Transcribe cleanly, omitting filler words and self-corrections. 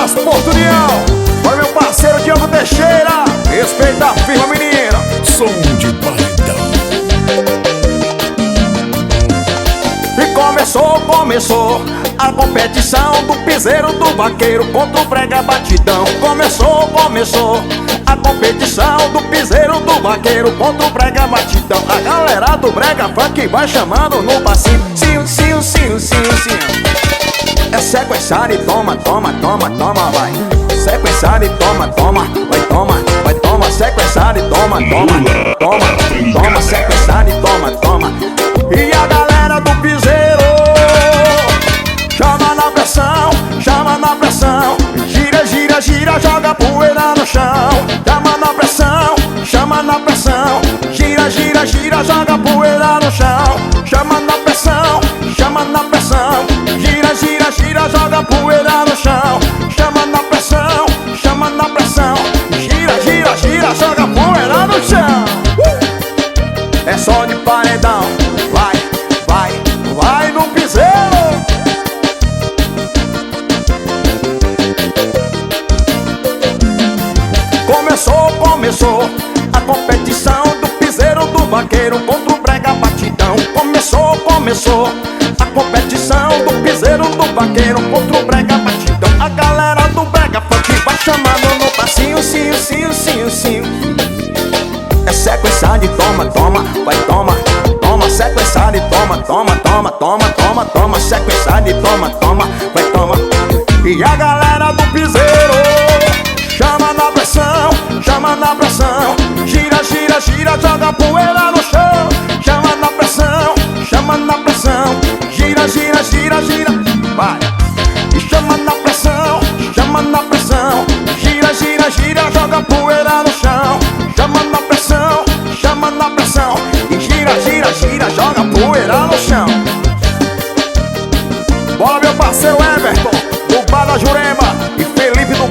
das Porto União. Foi meu parceiro Diogo Teixeira. Respeita a firma, menina. Som de baridão. E começou a competição do piseiro do vaqueiro contra o brega batidão. Começou a competição do piseiro do vaqueiro contra o brega batidão. A galera do brega funk vai chamando no passinho. Sim. É sequenciar e toma, vai. Sequenciar e toma, vai, toma. Sequenciar e toma, sequenciar e toma. E a galera do piseiro chama na pressão. Gira, joga poeira no chão. Chama na pressão. Gira, joga poeira no chão. Chama na pressão. Gira, joga poeira no chão. Chama na pressão. Gira, joga poeira no chão. É só de paredão. Vai no piseiro. Começou a competição do piseiro do vaqueiro contra o brega batidão. Começou a competição do piseiro do vaqueiro contra o brega batidão. A galera do brega funk vai chamando no passinho, sim. É sequenciar de toma, vai, toma. Sequenciar de toma. Sequenciar de toma, vai, toma. E a galera do piseiro chama na pressão. Gira, joga poeira no chão. Chama na pressão. Gira, vai. E chama na pressão. Gira, joga poeira no chão. Chama na pressão. E gira, joga poeira no chão. Bora, meu parceiro Everton, do Bar da Jurema, e Felipe do